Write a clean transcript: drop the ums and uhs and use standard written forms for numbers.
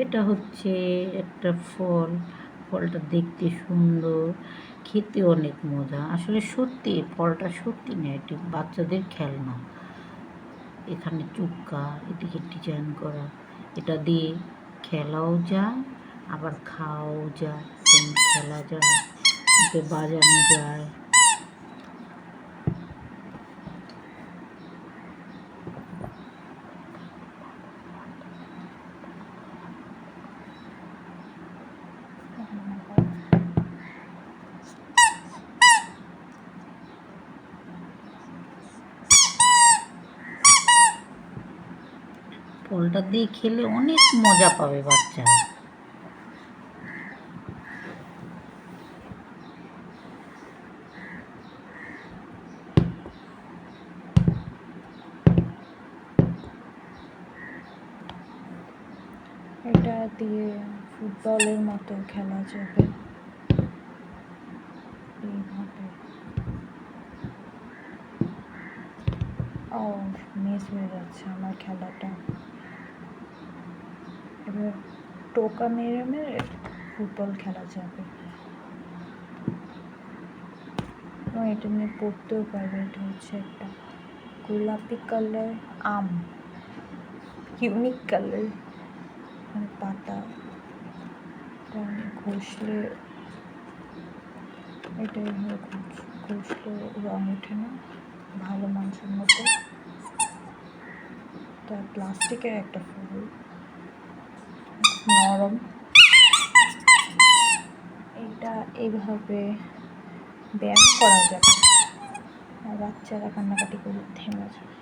এটা হচ্ছে একটা ফল, ফলটা দেখতে সুন্দর, খেতে অনেক মজা। আসলে সত্যি ফলটা সত্যি না, এটি বাচ্চাদের খেলনা। এখানে চুক্কা, এদিকে ডিজাইন করা, এটা দিয়ে খেলাও যায় আবার খাওয়াও যায়, খেলা যায়, এতে বাজানো যায়। ফলটা দিয়ে খেলে অনেক মজা পাবে বাচ্চারা। এটা দিয়ে ফুটবলের মতো খেলা যাবে এইভাবে। ও মিস হয়ে যাচ্ছে আমার খেলাটা। এবার টোকা মেরে মেরে ফুটবল খেলা যাবে। এটা নিয়ে পড়তেও পারবে। এটা হচ্ছে একটা গোলাপি কালার আম, ইউনিক কালার, মানে পাতা ঘষলে এটা এইভাবে ঘষলে রং ওঠে না ভালো মানুষের মতো। এটা প্লাস্টিকের একটা ফুল, নরম। এটা এইভাবে ব্যায়াম করা যাবে আর বাচ্চারা কান্নাকাটি করে থেমে যাবে।